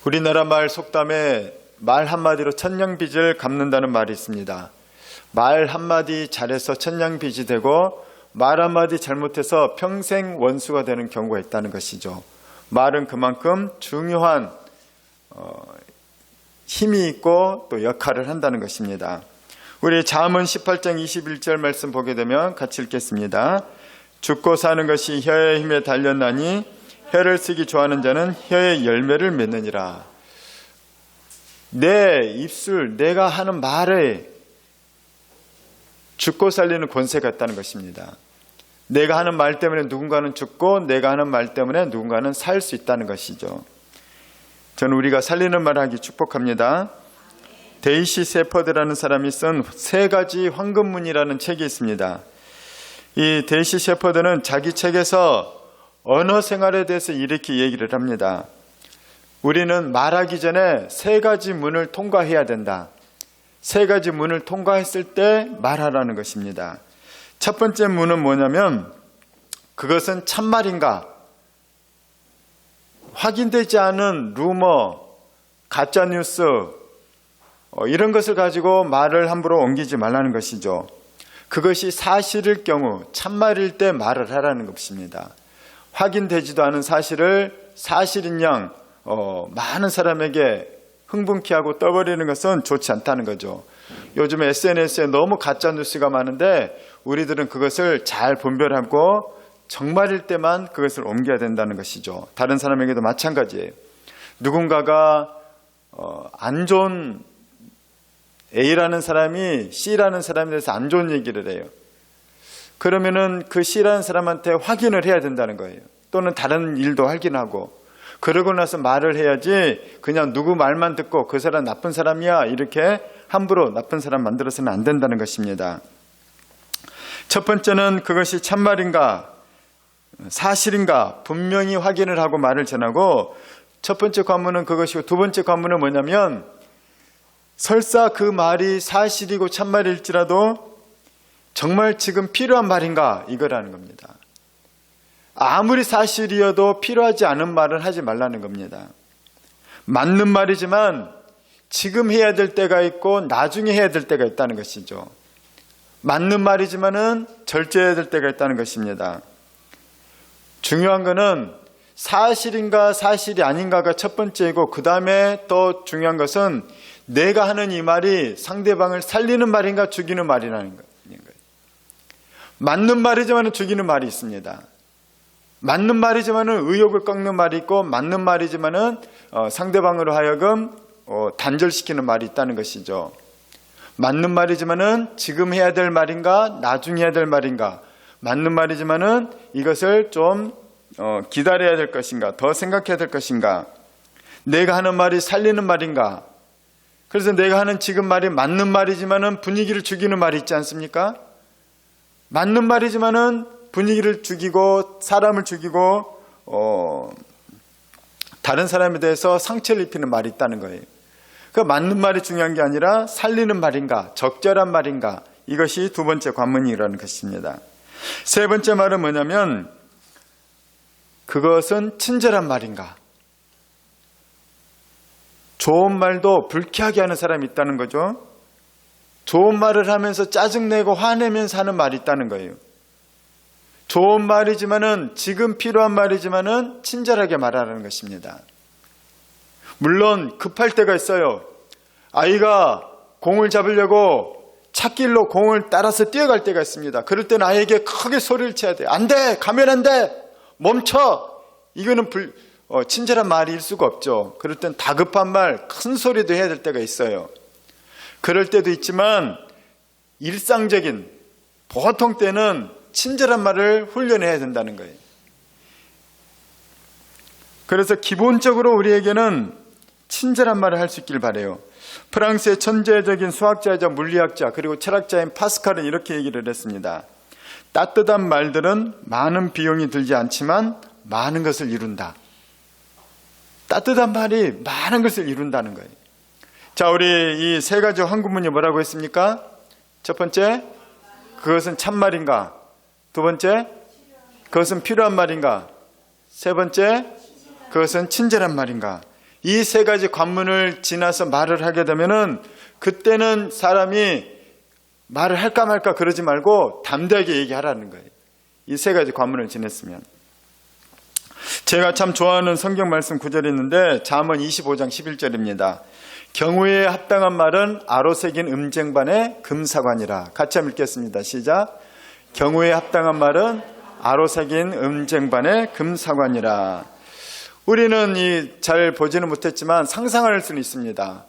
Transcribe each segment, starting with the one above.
우리나라 말 속담에 말 한마디로 천냥빚을 갚는다는 말이 있습니다. 말 한마디 잘해서 천냥빚이 되고 말 한마디 잘못해서 평생 원수가 되는 경우가 있다는 것이죠. 말은 그만큼 중요한 힘이 있고 또 역할을 한다는 것입니다. 우리 잠언 18장 21절 말씀 보게 되면 같이 읽겠습니다. 죽고 사는 것이 혀의 힘에 달렸나니 혀를 쓰기 좋아하는 자는 혀의 열매를 맺느니라. 내 입술, 내가 하는 말에 죽고 살리는 권세가 있다는 것입니다. 내가 하는 말 때문에 누군가는 죽고 내가 하는 말 때문에 누군가는 살 수 있다는 것이죠. 저는 우리가 살리는 말을 하기 축복합니다. 데이시 세퍼드라는 사람이 쓴 3가지 황금문이라는 책이 있습니다. 이 데이시 세퍼드는 자기 책에서 언어 생활에 대해서 이렇게 얘기를 합니다. 우리는 말하기 전에 3가지 문을 통과해야 된다. 3가지 문을 통과했을 때 말하라는 것입니다. 첫 번째 문은 뭐냐면 그것은 참말인가? 확인되지 않은 루머, 가짜뉴스 이런 것을 가지고 말을 함부로 옮기지 말라는 것이죠. 그것이 사실일 경우 참말일 때 말을 하라는 것입니다. 확인되지도 않은 사실을 사실인 양 많은 사람에게 흥분케 하고 떠버리는 것은 좋지 않다는 거죠. 요즘에 SNS에 너무 가짜 뉴스가 많은데 우리들은 그것을 잘 분별하고 정말일 때만 그것을 옮겨야 된다는 것이죠. 다른 사람에게도 마찬가지예요. 누군가가 안 좋은 A라는 사람이 C라는 사람에 대해서 안 좋은 얘기를 해요. 그러면은 그 C라는 사람한테 확인을 해야 된다는 거예요. 또는 다른 일도 확인하고 그러고 나서 말을 해야지 그냥 누구 말만 듣고 그 사람 나쁜 사람이야 이렇게 함부로 나쁜 사람 만들어서는 안 된다는 것입니다. 첫 번째는 그것이 참말인가 사실인가 분명히 확인을 하고 말을 전하고 첫 번째 관문은 그것이고 두 번째 관문은 뭐냐면 설사 그 말이 사실이고 참말일지라도 정말 지금 필요한 말인가 이거라는 겁니다. 아무리 사실이어도 필요하지 않은 말은 하지 말라는 겁니다. 맞는 말이지만 지금 해야 될 때가 있고 나중에 해야 될 때가 있다는 것이죠. 맞는 말이지만은 절제해야 될 때가 있다는 것입니다. 중요한 것은 사실인가 사실이 아닌가가 첫 번째이고 그 다음에 또 중요한 것은 내가 하는 이 말이 상대방을 살리는 말인가 죽이는 말이라는 거예요. 맞는 말이지만 죽이는 말이 있습니다. 맞는 말이지만은 의욕을 꺾는 말이 있고 맞는 말이지만은 상대방으로 하여금 단절시키는 말이 있다는 것이죠. 맞는 말이지만은 지금 해야 될 말인가 나중에 해야 될 말인가 맞는 말이지만은 이것을 좀 기다려야 될 것인가 더 생각해야 될 것인가 내가 하는 말이 살리는 말인가 그래서 내가 하는 지금 말이 맞는 말이지만은 분위기를 죽이는 말이 있지 않습니까? 맞는 말이지만은 분위기를 죽이고 사람을 죽이고 다른 사람에 대해서 상처를 입히는 말이 있다는 거예요. 그 맞는 말이 중요한 게 아니라 살리는 말인가 적절한 말인가 이것이 두 번째 관문이라는 것입니다. 세 번째 말은 뭐냐면 그것은 친절한 말인가 좋은 말도 불쾌하게 하는 사람이 있다는 거죠. 좋은 말을 하면서 짜증내고 화내면서 하는 말이 있다는 거예요. 좋은 말이지만은 지금 필요한 말이지만은 친절하게 말하라는 것입니다. 물론 급할 때가 있어요. 아이가 공을 잡으려고 찻길로 공을 따라서 뛰어갈 때가 있습니다. 그럴 때는 아이에게 크게 소리를 쳐야 돼요. 안 돼! 가면 안 돼! 멈춰! 이거는 친절한 말일 수가 없죠. 그럴 땐 다급한 말, 큰 소리도 해야 될 때가 있어요. 그럴 때도 있지만 일상적인 보통 때는 친절한 말을 훈련해야 된다는 거예요. 그래서 기본적으로 우리에게는 친절한 말을 할 수 있길 바라요. 프랑스의 천재적인 수학자이자 물리학자 그리고 철학자인 파스칼은 이렇게 얘기를 했습니다. 따뜻한 말들은 많은 비용이 들지 않지만 많은 것을 이룬다. 따뜻한 말이 많은 것을 이룬다는 거예요. 자, 우리 이 3가지 황금문이 뭐라고 했습니까? 첫 번째, 그것은 참말인가? 두 번째, 그것은 필요한 말인가? 세 번째, 그것은 친절한 말인가? 이 세 가지 관문을 지나서 말을 하게 되면은 그때는 사람이 말을 할까 말까 그러지 말고 담대하게 얘기하라는 거예요. 이 세 가지 관문을 지냈으면. 제가 참 좋아하는 성경 말씀 구절이 있는데 잠언 25장 11절입니다. 경우에 합당한 말은 아로 새긴 음쟁반의 금사관이라. 같이 한번 읽겠습니다. 시작. 경우에 합당한 말은 아로 새긴 음쟁반의 금사관이라. 우리는 잘 보지는 못했지만 상상할 수는 있습니다.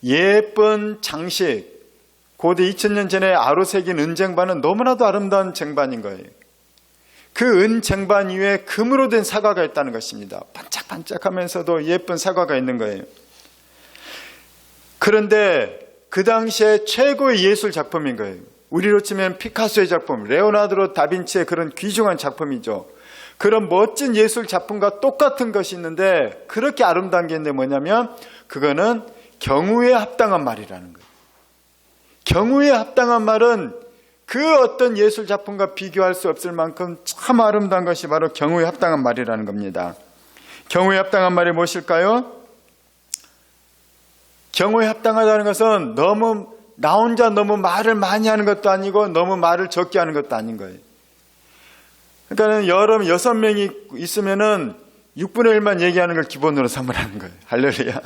예쁜 장식, 고대 2000년 전에 아로 새긴 은쟁반은 너무나도 아름다운 쟁반인 거예요. 그 은쟁반 위에 금으로 된 사과가 있다는 것입니다. 반짝반짝하면서도 예쁜 사과가 있는 거예요. 그런데 그 당시에 최고의 예술 작품인 거예요. 우리로 치면 피카소의 작품, 레오나르도 다빈치의 그런 귀중한 작품이죠. 그런 멋진 예술 작품과 똑같은 것이 있는데 그렇게 아름다운 게 있는데 뭐냐면 그거는 경우에 합당한 말이라는 거예요. 경우에 합당한 말은 그 어떤 예술 작품과 비교할 수 없을 만큼 참 아름다운 것이 바로 경우에 합당한 말이라는 겁니다. 경우에 합당한 말이 무엇일까요? 경우에 합당하다는 것은 나 혼자 너무 말을 많이 하는 것도 아니고 너무 말을 적게 하는 것도 아닌 거예요. 그러니까 여러 6명이 있으면은 6분의 1만 얘기하는 걸 기본으로 삼으라는 거예요. 할렐루야.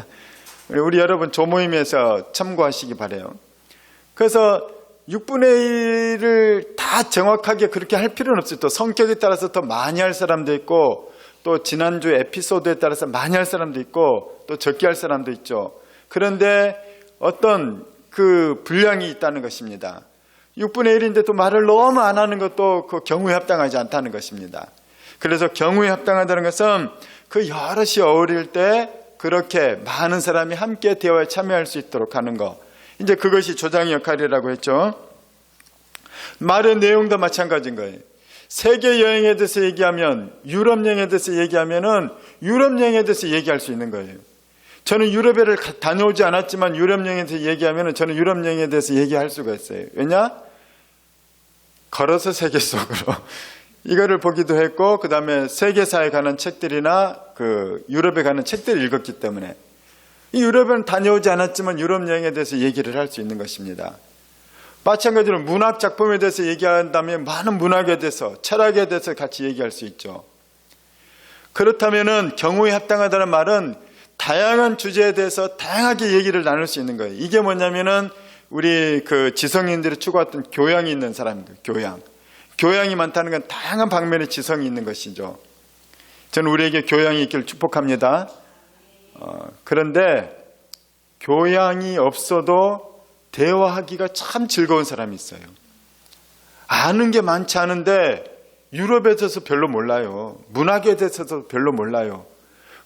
우리 여러분 조모임에서 참고하시기 바라요. 그래서 6분의 1을 다 정확하게 그렇게 할 필요는 없어요. 또 성격에 따라서 더 많이 할 사람도 있고 또 지난주 에피소드에 따라서 많이 할 사람도 있고 또 적게 할 사람도 있죠. 그런데 어떤 그 분량이 있다는 것입니다. 6분의 1인데 또 말을 너무 안 하는 것도 그 경우에 합당하지 않다는 것입니다. 그래서 경우에 합당하다는 것은 그 여럿이 어울릴 때 그렇게 많은 사람이 함께 대화에 참여할 수 있도록 하는 것. 이제 그것이 조장의 역할이라고 했죠. 말의 내용도 마찬가지인 거예요. 세계 여행에 대해서 얘기하면, 유럽 여행에 대해서 얘기하면은 유럽 여행에 대해서 얘기할 수 있는 거예요. 저는 유럽에를 다녀오지 않았지만 유럽 여행에 대해서 얘기하면은 저는 유럽 여행에 대해서 얘기할 수가 있어요. 왜냐? 걸어서 세계 속으로 이거를 보기도 했고, 그 다음에 세계사에 관한 책들이나 그 유럽에 가는 책들을 읽었기 때문에 이 유럽에는 다녀오지 않았지만 유럽 여행에 대해서 얘기를 할 수 있는 것입니다. 마찬가지로 문학 작품에 대해서 얘기한다면 많은 문학에 대해서, 철학에 대해서 같이 얘기할 수 있죠. 그렇다면은 경우에 합당하다는 말은 다양한 주제에 대해서 다양하게 얘기를 나눌 수 있는 거예요. 이게 뭐냐면은 우리 그 지성인들이 추구했던 교양이 있는 사람들, 교양이 많다는 건 다양한 방면의 지성이 있는 것이죠. 저는 우리에게 교양이 있기를 축복합니다. 그런데 교양이 없어도 대화하기가 참 즐거운 사람이 있어요. 아는 게 많지 않은데 유럽에 대해서 별로 몰라요. 문학에 대해서도 별로 몰라요.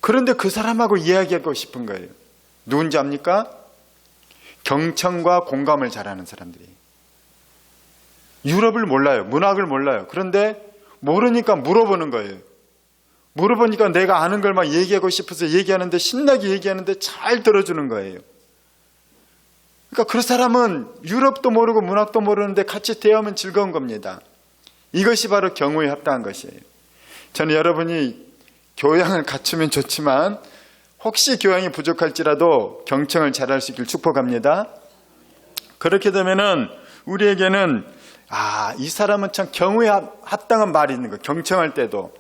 그런데 그 사람하고 이야기하고 싶은 거예요. 누군지 압니까? 경청과 공감을 잘하는 사람들이. 유럽을 몰라요. 문학을 몰라요. 그런데 모르니까 물어보는 거예요. 물어보니까 내가 아는 걸 막 얘기하고 싶어서 얘기하는데, 신나게 얘기하는데 잘 들어주는 거예요. 그러니까 그 사람은 유럽도 모르고 문학도 모르는데 같이 대화하면 즐거운 겁니다. 이것이 바로 경우에 합당한 것이에요. 저는 여러분이 교양을 갖추면 좋지만 혹시 교양이 부족할지라도 경청을 잘할 수 있길 축복합니다. 그렇게 되면은 우리에게는 이 사람은 참 경우에 합당한 말이 있는 거예요. 경청할 때도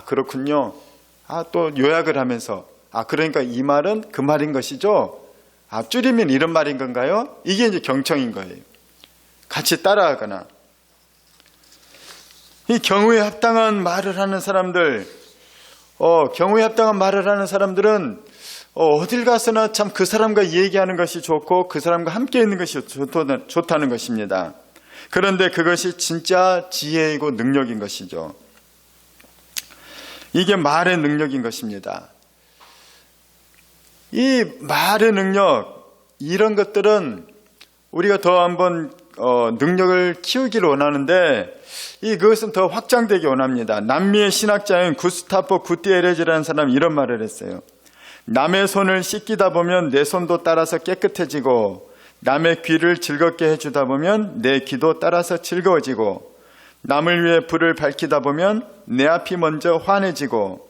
그렇군요. 또 요약을 하면서 그러니까 이 말은 그 말인 것이죠. 줄이면 이런 말인 건가요? 이게 이제 경청인 거예요. 같이 따라하거나. 이 경우에 합당한 말을 하는 사람들, 경우에 합당한 말을 하는 사람들은 어딜 가서나 참 그 사람과 얘기하는 것이 좋고 그 사람과 함께 있는 것이 좋다는 것입니다. 그런데 그것이 진짜 지혜이고 능력인 것이죠. 이게 말의 능력인 것입니다. 이 말의 능력, 이런 것들은 우리가 더 한번 능력을 키우기를 원하는데 그것은 더 확장되기 원합니다. 남미의 신학자인 구스타포 구티에레즈라는 사람이 이런 말을 했어요. 남의 손을 씻기다 보면 내 손도 따라서 깨끗해지고, 남의 귀를 즐겁게 해주다 보면 내 귀도 따라서 즐거워지고, 남을 위해 불을 밝히다 보면 내 앞이 먼저 환해지고,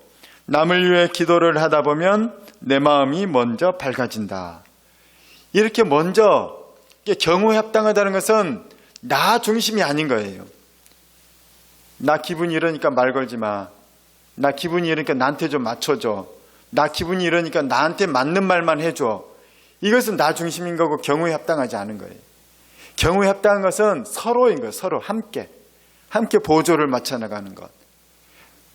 남을 위해 기도를 하다 보면 내 마음이 먼저 밝아진다. 이렇게 먼저 경우합당하다는 것은 나 중심이 아닌 거예요. 나 기분이 이러니까 말 걸지 마. 나 기분이 이러니까 나한테 좀 맞춰줘. 나 기분이 이러니까 나한테 맞는 말만 해줘. 이것은 나 중심인 거고 경우에 합당하지 않은 거예요. 경우에 합당한 것은 서로인 거예요. 서로 함께 보조를 맞춰 나가는 것.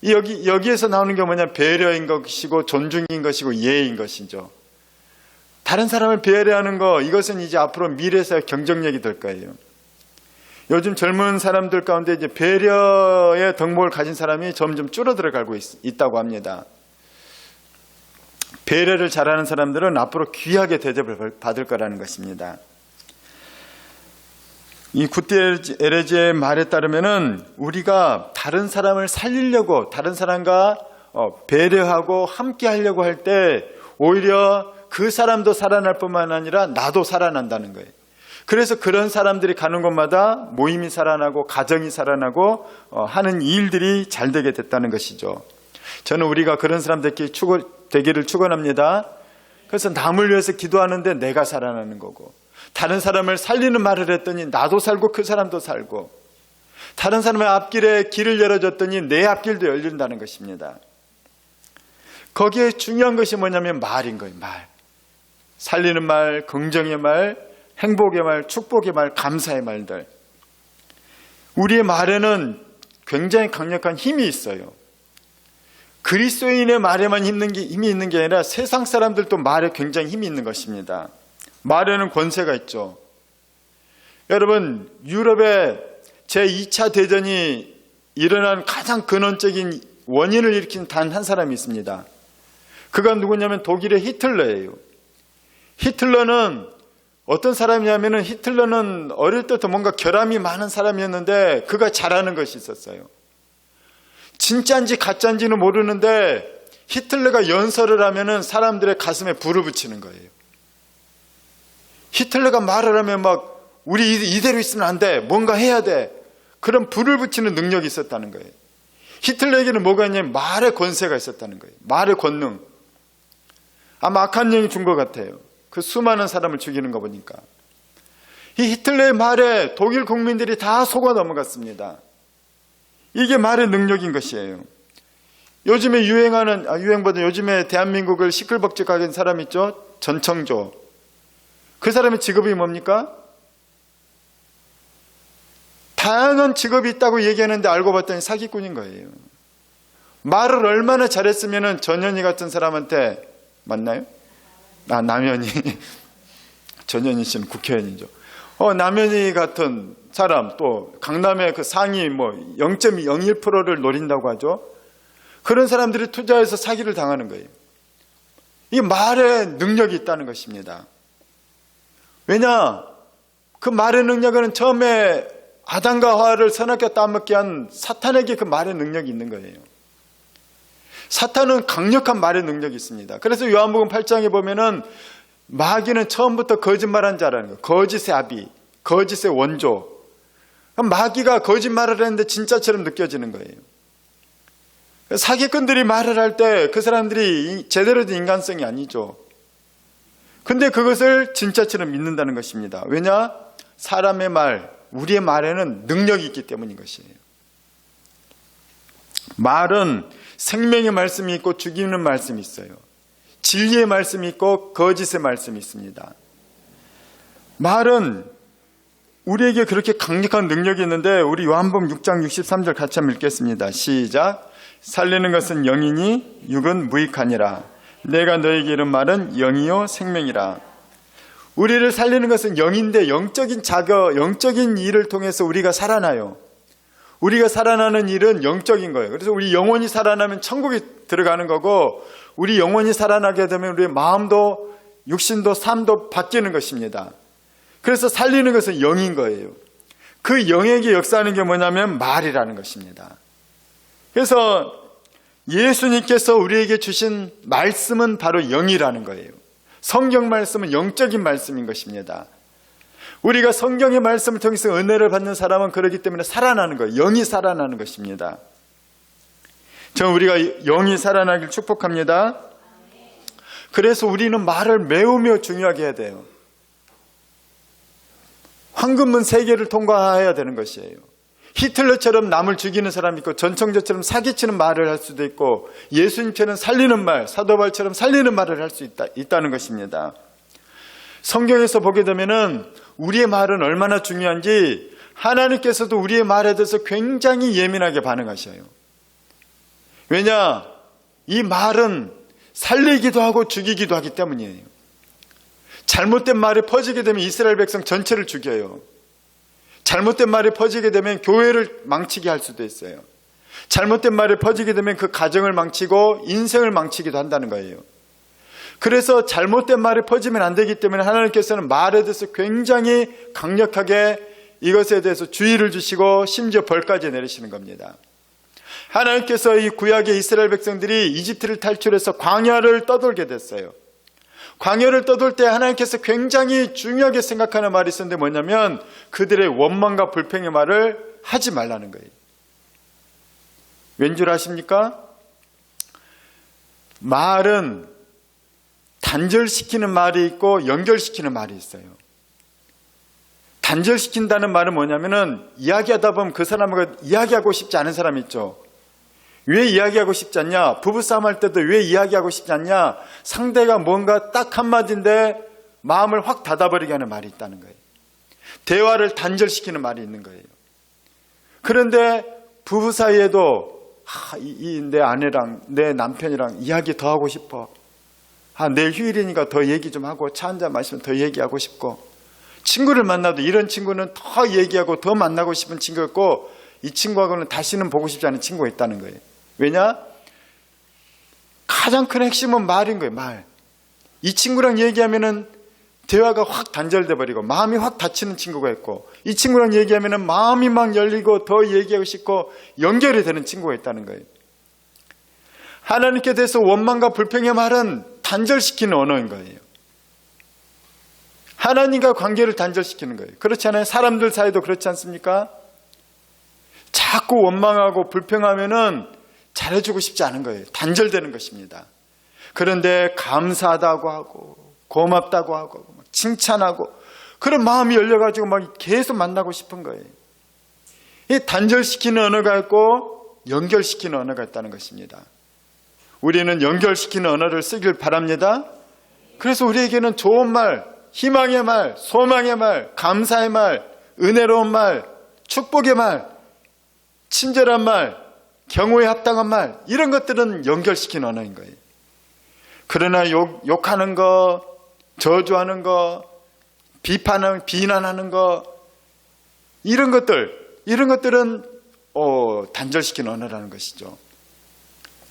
여기에서 나오는 게 뭐냐? 배려인 것이고 존중인 것이고 예의인 것이죠. 다른 사람을 배려하는 거, 이것은 이제 앞으로 미래에서의 경쟁력이 될 거예요. 요즘 젊은 사람들 가운데 이제 배려의 덕목을 가진 사람이 점점 줄어들어 가고 있다고 합니다. 배려를 잘하는 사람들은 앞으로 귀하게 대접을 받을 거라는 것입니다. 이 구테레지의 말에 따르면은 우리가 다른 사람을 살리려고, 다른 사람과 배려하고 함께 하려고 할 때 오히려 그 사람도 살아날 뿐만 아니라 나도 살아난다는 거예요. 그래서 그런 사람들이 가는 곳마다 모임이 살아나고 가정이 살아나고 하는 일들이 잘 되게 됐다는 것이죠. 저는 우리가 그런 사람들이 되기를 축원합니다. 그래서 남을 위해서 기도하는데 내가 살아나는 거고, 다른 사람을 살리는 말을 했더니 나도 살고 그 사람도 살고, 다른 사람의 앞길에 길을 열어줬더니 내 앞길도 열린다는 것입니다. 거기에 중요한 것이 뭐냐면 말인 거예요. 말. 살리는 말, 긍정의 말, 행복의 말, 축복의 말, 감사의 말들. 우리의 말에는 굉장히 강력한 힘이 있어요. 그리스도인의 말에만 힘이 있는 게 아니라 세상 사람들도 말에 굉장히 힘이 있는 것입니다. 말에는 권세가 있죠. 여러분, 유럽에 제2차 대전이 일어난 가장 근원적인 원인을 일으킨 단 한 사람이 있습니다. 그가 누구냐면 독일의 히틀러예요. 히틀러는 어떤 사람이냐면은, 히틀러는 어릴 때부터 뭔가 결함이 많은 사람이었는데 그가 잘하는 것이 있었어요. 진짜인지 가짜인지는 모르는데 히틀러가 연설을 하면은 사람들의 가슴에 불을 붙이는 거예요. 히틀러가 말을 하면 막 우리 이대로 있으면 안 돼. 뭔가 해야 돼. 그런 불을 붙이는 능력이 있었다는 거예요. 히틀러에게는 뭐가 있냐면 말의 권세가 있었다는 거예요. 말의 권능. 아마 악한 영이 준 것 같아요. 그 수많은 사람을 죽이는 거 보니까. 이 히틀러의 말에 독일 국민들이 다 속아 넘어갔습니다. 이게 말의 능력인 것이에요. 요즘에 유행보다 요즘에 대한민국을 시끌벅적하게 한 사람 있죠? 전청조. 그 사람의 직업이 뭡니까? 다양한 직업이 있다고 얘기하는데 알고 봤더니 사기꾼인 거예요. 말을 얼마나 잘했으면 전현희 같은 사람한테, 맞나요? 남현희. 전현희 씨는 국회의원이죠. 남현희 같은 사람, 또 강남의 그 상위 0.01%를 노린다고 하죠. 그런 사람들이 투자해서 사기를 당하는 거예요. 이 말의 능력이 있다는 것입니다. 왜냐? 그 말의 능력은 처음에 아담과 하와를 선악과 따먹게 한 사탄에게 그 말의 능력이 있는 거예요. 사탄은 강력한 말의 능력이 있습니다. 그래서 요한복음 8장에 보면은 마귀는 처음부터 거짓말한 자라는 거예요. 거짓의 아비, 거짓의 원조. 마귀가 거짓말을 했는데 진짜처럼 느껴지는 거예요. 사기꾼들이 말을 할 때 그 사람들이 제대로 된 인간성이 아니죠. 근데 그것을 진짜처럼 믿는다는 것입니다. 왜냐? 사람의 말, 우리의 말에는 능력이 있기 때문인 것이에요. 말은 생명의 말씀이 있고 죽이는 말씀이 있어요. 진리의 말씀이 있고 거짓의 말씀이 있습니다. 말은 우리에게 그렇게 강력한 능력이 있는데, 우리 요한복음 6장 63절 같이 한번 읽겠습니다. 시작. 살리는 것은 영이니 육은 무익하니라. 내가 너에게 이른 말은 영이요 생명이라. 우리를 살리는 것은 영인데, 영적인 자격, 영적인 일을 통해서 우리가 살아나요. 우리가 살아나는 일은 영적인 거예요. 그래서 우리 영혼이 살아나면 천국에 들어가는 거고, 우리 영혼이 살아나게 되면 우리의 마음도 육신도 삶도 바뀌는 것입니다. 그래서 살리는 것은 영인 거예요. 그 영에게 역사하는 게 뭐냐면 말이라는 것입니다. 그래서 예수님께서 우리에게 주신 말씀은 바로 영이라는 거예요. 성경 말씀은 영적인 말씀인 것입니다. 우리가 성경의 말씀을 통해서 은혜를 받는 사람은 그렇기 때문에 살아나는 거예요. 영이 살아나는 것입니다. 저 우리가 영이 살아나길 축복합니다. 그래서 우리는 말을 매우 중요하게 해야 돼요. 황금문 3개를 통과해야 되는 것이에요. 히틀러처럼 남을 죽이는 사람이 있고 전청조처럼 사기치는 말을 할 수도 있고 예수님처럼 살리는 말, 사도 바울처럼 살리는 말을 할 수 있다는 것입니다. 성경에서 보게 되면은 우리의 말은 얼마나 중요한지 하나님께서도 우리의 말에 대해서 굉장히 예민하게 반응하셔요. 왜냐? 이 말은 살리기도 하고 죽이기도 하기 때문이에요. 잘못된 말이 퍼지게 되면 이스라엘 백성 전체를 죽여요. 잘못된 말이 퍼지게 되면 교회를 망치게 할 수도 있어요. 잘못된 말이 퍼지게 되면 그 가정을 망치고 인생을 망치기도 한다는 거예요. 그래서 잘못된 말이 퍼지면 안 되기 때문에 하나님께서는 말에 대해서 굉장히 강력하게 이것에 대해서 주의를 주시고 심지어 벌까지 내리시는 겁니다. 하나님께서 이 구약의 이스라엘 백성들이 이집트를 탈출해서 광야를 떠돌게 됐어요. 광야를 떠돌 때 하나님께서 굉장히 중요하게 생각하는 말이 있었는데 뭐냐면 그들의 원망과 불평의 말을 하지 말라는 거예요. 왠 줄 아십니까? 말은 단절시키는 말이 있고 연결시키는 말이 있어요. 단절시킨다는 말은 뭐냐면은 이야기하다 보면 그 사람하고 이야기하고 싶지 않은 사람이 있죠. 왜 이야기하고 싶지 않냐? 부부싸움 할 때도 왜 이야기하고 싶지 않냐? 상대가 뭔가 딱 한마디인데 마음을 확 닫아버리게 하는 말이 있다는 거예요. 대화를 단절시키는 말이 있는 거예요. 그런데 부부 사이에도 내 아내랑 내 남편이랑 이야기 더 하고 싶어. 내일 휴일이니까 더 얘기 좀 하고 차 한잔 마시면 더 얘기하고 싶고, 친구를 만나도 이런 친구는 더 얘기하고 더 만나고 싶은 친구가 있고 이 친구하고는 다시는 보고 싶지 않은 친구가 있다는 거예요. 왜냐? 가장 큰 핵심은 말인 거예요. 말. 이 친구랑 얘기하면은 대화가 확 단절돼 버리고 마음이 확 닫히는 친구가 있고, 이 친구랑 얘기하면은 마음이 막 열리고 더 얘기하고 싶고 연결이 되는 친구가 있다는 거예요. 하나님께 대해서 원망과 불평의 말은 단절시키는 언어인 거예요. 하나님과 관계를 단절시키는 거예요. 그렇지 않아요? 사람들 사이도 그렇지 않습니까? 자꾸 원망하고 불평하면은 잘해주고 싶지 않은 거예요. 단절되는 것입니다. 그런데 감사하다고 하고 고맙다고 하고 막 칭찬하고 그런 마음이 열려가지고 막 계속 만나고 싶은 거예요. 이 단절시키는 언어가 있고 연결시키는 언어가 있다는 것입니다. 우리는 연결시키는 언어를 쓰길 바랍니다. 그래서 우리에게는 좋은 말, 희망의 말, 소망의 말, 감사의 말, 은혜로운 말, 축복의 말, 친절한 말, 경우에 합당한 말, 이런 것들은 연결시키는 언어인 거예요. 그러나 욕하는 거, 저주하는 거, 비난하는 거, 이런 것들은 단절시키는 언어라는 것이죠.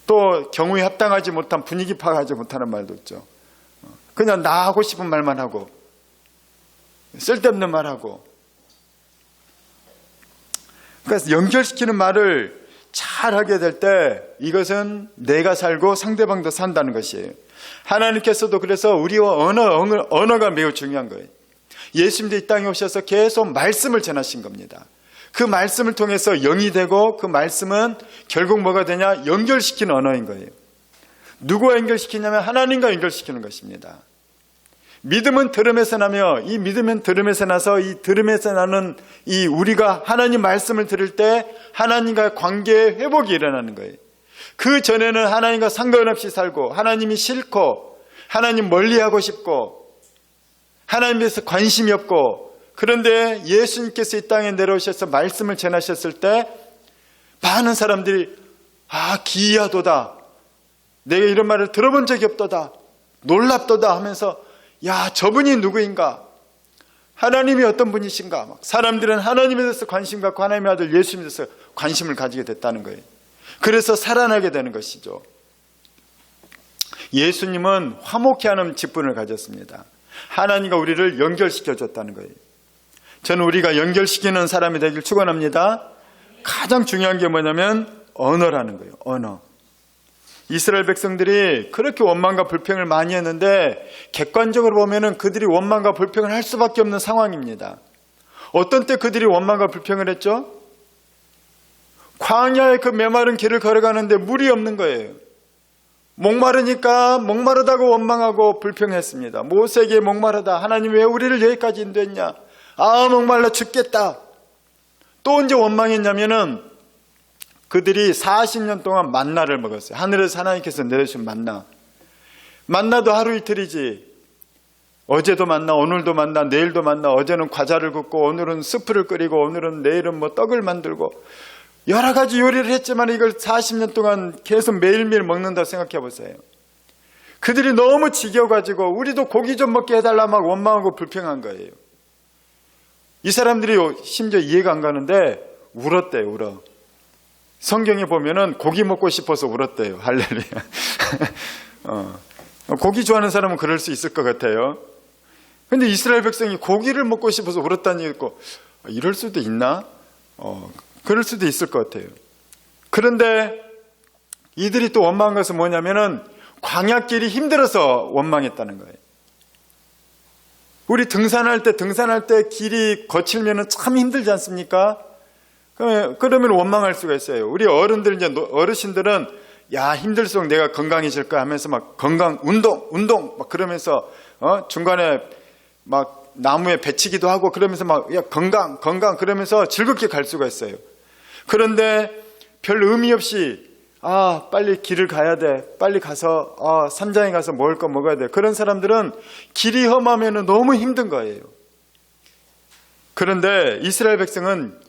또 경우에 합당하지 못한, 분위기 파악하지 못하는 말도 있죠. 그냥 나 하고 싶은 말만 하고 쓸데없는 말하고. 그래서 연결시키는 말을 잘 하게 될 때 이것은 내가 살고 상대방도 산다는 것이에요. 하나님께서도 그래서 우리와 언어가 매우 중요한 거예요. 예수님도 이 땅에 오셔서 계속 말씀을 전하신 겁니다. 그 말씀을 통해서 영이 되고 그 말씀은 결국 뭐가 되냐? 연결시키는 언어인 거예요. 누구와 연결시키냐면 하나님과 연결시키는 것입니다. 믿음은 들음에서 나며, 이 믿음은 들음에서 나서 이 들음에서 나는 이 우리가 하나님 말씀을 들을 때 하나님과 관계의 회복이 일어나는 거예요. 그 전에는 하나님과 상관없이 살고 하나님이 싫고 하나님 멀리하고 싶고 하나님에 대해서 관심이 없고, 그런데 예수님께서 이 땅에 내려오셔서 말씀을 전하셨을 때 많은 사람들이 기이하도다, 내가 이런 말을 들어본 적이 없도다, 놀랍도다 하면서 야, 저분이 누구인가? 하나님이 어떤 분이신가? 사람들은 하나님에 대해서 관심 갖고 하나님의 아들 예수님에 대해서 관심을 가지게 됐다는 거예요. 그래서 살아나게 되는 것이죠. 예수님은 화목해 하는 직분을 가졌습니다. 하나님과 우리를 연결시켜 줬다는 거예요. 저는 우리가 연결시키는 사람이 되길 축원합니다. 가장 중요한 게 뭐냐면 언어라는 거예요. 언어. 이스라엘 백성들이 그렇게 원망과 불평을 많이 했는데 객관적으로 보면은 그들이 원망과 불평을 할 수밖에 없는 상황입니다. 어떤 때 그들이 원망과 불평을 했죠? 광야의 그 메마른 길을 걸어가는데 물이 없는 거예요. 목마르니까 목마르다고 원망하고 불평했습니다. 모세에게 목마르다. 하나님 왜 우리를 여기까지 인도했냐? 아, 목말라 죽겠다. 또 언제 원망했냐면은 그들이 40년 동안 만나를 먹었어요. 하늘에서 하나님께서 내려주신 만나. 만나도 하루 이틀이지. 어제도 만나, 오늘도 만나, 내일도 만나. 어제는 과자를 굽고 오늘은 스프를 끓이고 오늘은 내일은 뭐 떡을 만들고 여러 가지 요리를 했지만 이걸 40년 동안 계속 매일매일 먹는다 생각해 보세요. 그들이 너무 지겨워가지고 우리도 고기 좀 먹게 해달라 막 원망하고 불평한 거예요. 이 사람들이 심지어 이해가 안 가는데 울었대요. 울어. 성경에 보면은 고기 먹고 싶어서 울었대요. 할렐루야. 고기 좋아하는 사람은 그럴 수 있을 것 같아요. 근데 이스라엘 백성이 고기를 먹고 싶어서 울었다는 얘기 있고, 이럴 수도 있나? 그럴 수도 있을 것 같아요. 그런데 이들이 또 원망한 것은 뭐냐면은 광야길이 힘들어서 원망했다는 거예요. 우리 등산할 때 길이 거칠면은 참 힘들지 않습니까? 그러면 원망할 수가 있어요. 우리 어르신들은 야, 힘들수록 내가 건강해질까 하면서 막 건강, 운동 막 그러면서 중간에 막 나무에 배치기도 하고 그러면서 막 야, 건강 그러면서 즐겁게 갈 수가 있어요. 그런데 별 의미 없이 빨리 길을 가야 돼. 빨리 가서 산장에 가서 먹을 거 먹어야 돼. 그런 사람들은 길이 험하면 너무 힘든 거예요. 그런데 이스라엘 백성은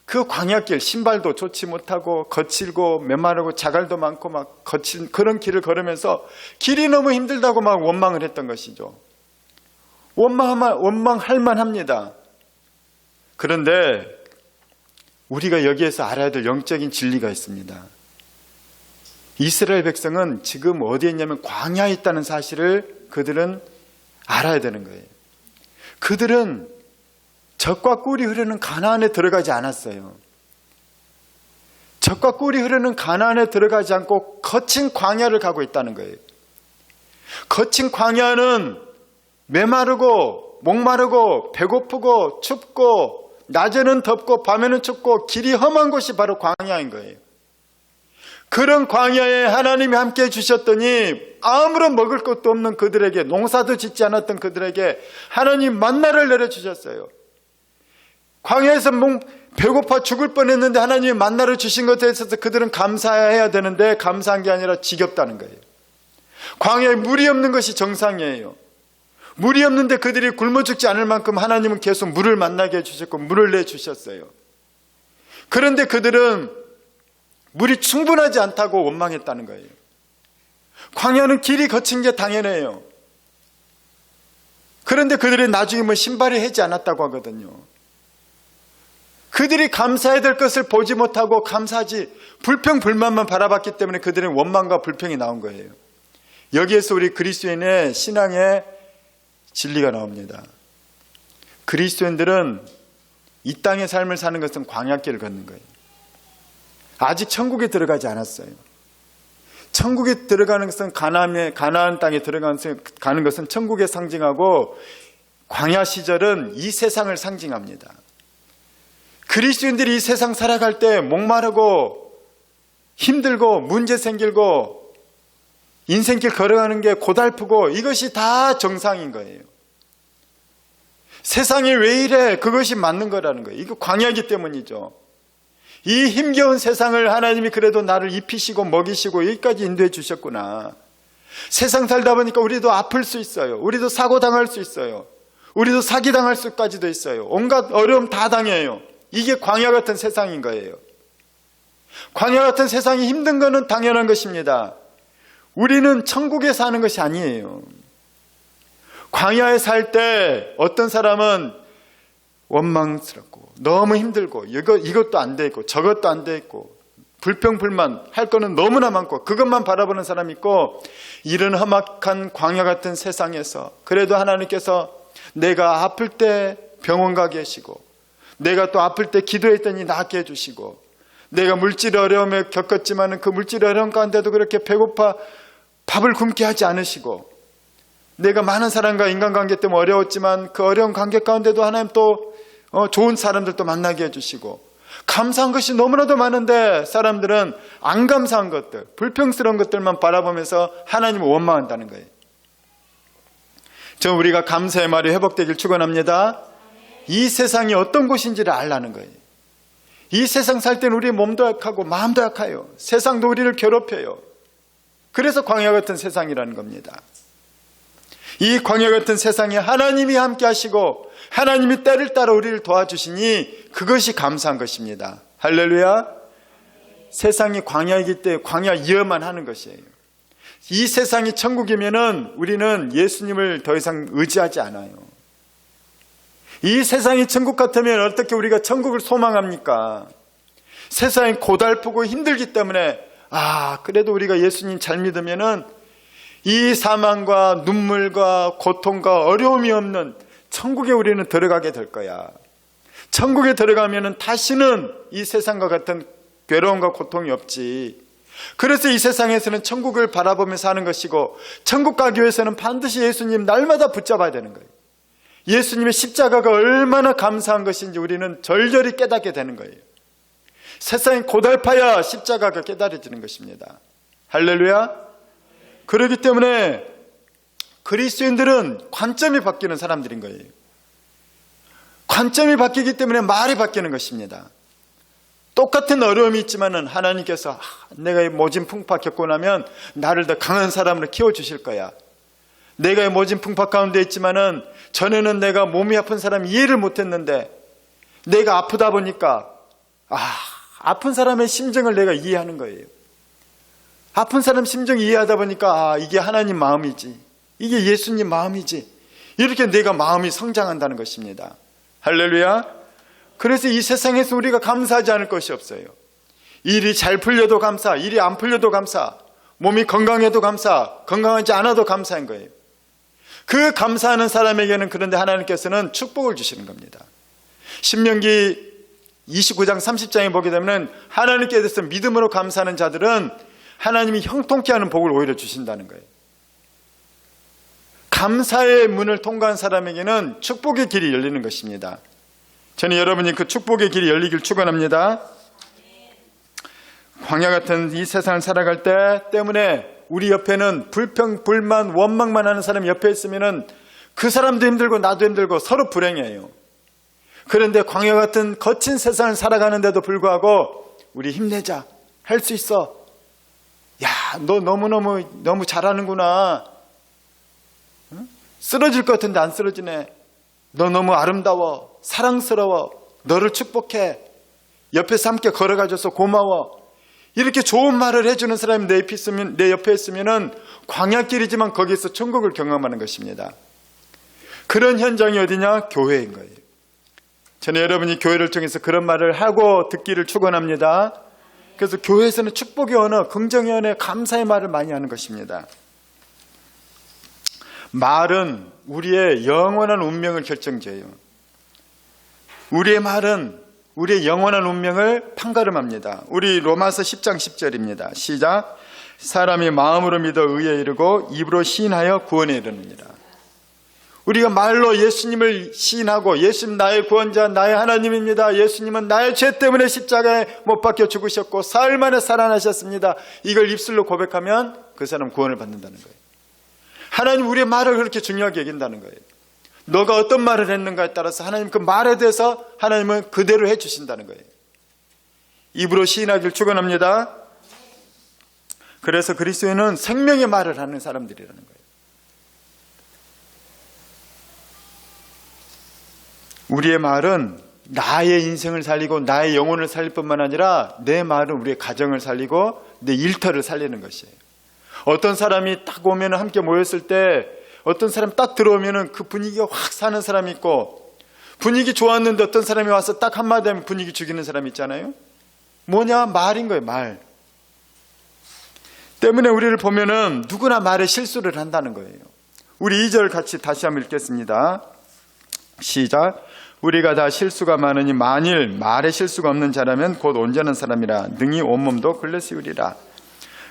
그 광야길, 신발도 좋지 못하고 거칠고 메마르고 자갈도 많고 막 거친 그런 길을 걸으면서 길이 너무 힘들다고 막 원망을 했던 것이죠. 원망할 만합니다. 그런데 우리가 여기에서 알아야 될 영적인 진리가 있습니다. 이스라엘 백성은 지금 어디에 있냐면 광야에 있다는 사실을 그들은 알아야 되는 거예요. 그들은 젖과 꿀이 흐르는 가나안에 들어가지 않았어요. 젖과 꿀이 흐르는 가나안에 들어가지 않고 거친 광야를 가고 있다는 거예요. 거친 광야는 메마르고 목마르고 배고프고 춥고 낮에는 덥고 밤에는 춥고 길이 험한 곳이 바로 광야인 거예요. 그런 광야에 하나님이 함께 해주셨더니 아무런 먹을 것도 없는 그들에게, 농사도 짓지 않았던 그들에게 하나님 만나를 내려주셨어요. 광야에서 배고파 죽을 뻔했는데 하나님이 만나를 주신 것에 있어서 그들은 감사해야 되는데 감사한 게 아니라 지겹다는 거예요. 광야에 물이 없는 것이 정상이에요. 물이 없는데 그들이 굶어 죽지 않을 만큼 하나님은 계속 물을 만나게 해주셨고 물을 내주셨어요. 그런데 그들은 물이 충분하지 않다고 원망했다는 거예요. 광야는 길이 거친 게 당연해요. 그런데 그들이 나중에 신발이 해지 않았다고 하거든요. 그들이 감사해야 될 것을 보지 못하고 감사하지 불평불만만 바라봤기 때문에 그들은 원망과 불평이 나온 거예요. 여기에서 우리 그리스도인의 신앙의 진리가 나옵니다. 그리스도인들은 이 땅의 삶을 사는 것은 광야길을 걷는 거예요. 아직 천국에 들어가지 않았어요. 천국에 들어가는 것은 가나안 땅에 들어가는 것은 천국에 상징하고 광야 시절은 이 세상을 상징합니다. 그리스도인들이 이 세상 살아갈 때 목마르고 힘들고 문제 생기고 인생길 걸어가는 게 고달프고 이것이 다 정상인 거예요. 세상이 왜 이래? 그것이 맞는 거라는 거예요. 이거 광야이기 때문이죠. 이 힘겨운 세상을 하나님이 그래도 나를 입히시고 먹이시고 여기까지 인도해 주셨구나. 세상 살다 보니까 우리도 아플 수 있어요. 우리도 사고 당할 수 있어요. 우리도 사기 당할 수까지도 있어요. 온갖 어려움 다 당해요. 이게 광야 같은 세상인 거예요. 광야 같은 세상이 힘든 것은 당연한 것입니다. 우리는 천국에 사는 것이 아니에요. 광야에 살 때 어떤 사람은 원망스럽고 너무 힘들고 이것도 안 돼 있고 저것도 안 돼 있고 불평불만 할 거는 너무나 많고 그것만 바라보는 사람이 있고, 이런 험악한 광야 같은 세상에서 그래도 하나님께서 내가 아플 때 병원 가 계시고 내가 또 아플 때 기도했더니 낫게 해주시고 내가 물질 어려움에 겪었지만 그 물질 어려움 가운데도 그렇게 배고파 밥을 굶게 하지 않으시고 내가 많은 사람과 인간관계 때문에 어려웠지만 그 어려운 관계 가운데도 하나님 또 좋은 사람들도 만나게 해주시고 감사한 것이 너무나도 많은데 사람들은 안 감사한 것들, 불평스러운 것들만 바라보면서 하나님을 원망한다는 거예요. 저 우리가 감사의 말이 회복되길 축원합니다. 이 세상이 어떤 곳인지를 알라는 거예요. 이 세상 살 때는 우리 몸도 약하고 마음도 약해요. 세상도 우리를 괴롭혀요. 그래서 광야 같은 세상이라는 겁니다. 이 광야 같은 세상에 하나님이 함께 하시고 하나님이 때를 따라 우리를 도와주시니 그것이 감사한 것입니다. 할렐루야. 세상이 광야이기 때문에 광야 이어만 하는 것이에요. 이 세상이 천국이면은 우리는 예수님을 더 이상 의지하지 않아요. 이 세상이 천국 같으면 어떻게 우리가 천국을 소망합니까? 세상이 고달프고 힘들기 때문에 그래도 우리가 예수님 잘 믿으면은 이 사망과 눈물과 고통과 어려움이 없는 천국에 우리는 들어가게 될 거야. 천국에 들어가면은 다시는 이 세상과 같은 괴로움과 고통이 없지. 그래서 이 세상에서는 천국을 바라보면서 하는 것이고, 천국 가기 위해서는 반드시 예수님 날마다 붙잡아야 되는 거예요. 예수님의 십자가가 얼마나 감사한 것인지 우리는 절절히 깨닫게 되는 거예요. 세상이 고달파야 십자가가 깨달아지는 것입니다. 할렐루야. 그렇기 때문에 그리스도인들은 관점이 바뀌는 사람들인 거예요. 관점이 바뀌기 때문에 말이 바뀌는 것입니다. 똑같은 어려움이 있지만은 하나님께서 내가 이 모진 풍파 겪고 나면 나를 더 강한 사람으로 키워주실 거야. 내가 이 모진 풍파 가운데 있지만은 전에는 내가 몸이 아픈 사람 이해를 못했는데 내가 아프다 보니까 아픈 사람의 심정을 내가 이해하는 거예요. 아픈 사람 심정 이해하다 보니까 이게 하나님 마음이지, 이게 예수님 마음이지, 이렇게 내가 마음이 성장한다는 것입니다. 할렐루야. 그래서 이 세상에서 우리가 감사하지 않을 것이 없어요. 일이 잘 풀려도 감사, 일이 안 풀려도 감사, 몸이 건강해도 감사, 건강하지 않아도 감사한 거예요. 그 감사하는 사람에게는 그런데 하나님께서는 축복을 주시는 겁니다. 신명기 29장 30장에 보게 되면 하나님께 대해서 믿음으로 감사하는 자들은 하나님이 형통케 하는 복을 오히려 주신다는 거예요. 감사의 문을 통과한 사람에게는 축복의 길이 열리는 것입니다. 저는 여러분이 그 축복의 길이 열리길 축원합니다. 광야 같은 이 세상을 살아갈 때 때문에 우리 옆에는 불평, 불만, 원망만 하는 사람이 옆에 있으면은 그 사람도 힘들고 나도 힘들고 서로 불행해요. 그런데 광야 같은 거친 세상을 살아가는데도 불구하고 우리 힘내자, 할 수 있어. 야, 너 너무 잘하는구나. 쓰러질 것 같은데 안 쓰러지네. 너 너무 아름다워, 사랑스러워, 너를 축복해, 옆에서 함께 걸어가줘서 고마워. 이렇게 좋은 말을 해주는 사람이 내 옆에 있으면 광야길이지만 거기서 천국을 경험하는 것입니다. 그런 현장이 어디냐? 교회인 거예요. 저는 여러분이 교회를 통해서 그런 말을 하고 듣기를 축원합니다. 그래서 교회에서는 축복의 언어, 긍정의 언어, 감사의 말을 많이 하는 것입니다. 말은 우리의 영원한 운명을 결정지어요. 우리의 말은 우리의 영원한 운명을 판가름합니다. 우리 로마서 10장 10절입니다. 시작. 사람이 마음으로 믿어 의에 이르고 입으로 시인하여 구원에 이르느니라. 우리가 말로 예수님을 시인하고 예수님 나의 구원자, 나의 하나님입니다. 예수님은 나의 죄 때문에 십자가에 못 박혀 죽으셨고 사흘 만에 살아나셨습니다. 이걸 입술로 고백하면 그 사람 구원을 받는다는 거예요. 하나님 우리의 말을 그렇게 중요하게 여긴다는 거예요. 너가 어떤 말을 했는가에 따라서 하나님 그 말에 대해서 하나님은 그대로 해주신다는 거예요. 입으로 시인하길 축원합니다. 그래서 그리스도인은 생명의 말을 하는 사람들이라는 거예요. 우리의 말은 나의 인생을 살리고 나의 영혼을 살릴 뿐만 아니라 내 말은 우리의 가정을 살리고 내 일터를 살리는 것이에요. 어떤 사람이 딱 오면 함께 모였을 때 어떤 사람 딱 들어오면 그 분위기가 확 사는 사람이 있고, 분위기 좋았는데 어떤 사람이 와서 딱 한마디 하면 분위기 죽이는 사람이 있잖아요. 뭐냐? 말인 거예요. 말 때문에 우리를 보면은 누구나 말에 실수를 한다는 거예요. 우리 2절 같이 다시 한번 읽겠습니다. 시작. 우리가 다 실수가 많으니 만일 말에 실수가 없는 자라면 곧 온전한 사람이라 능히 온몸도 글러시우리라.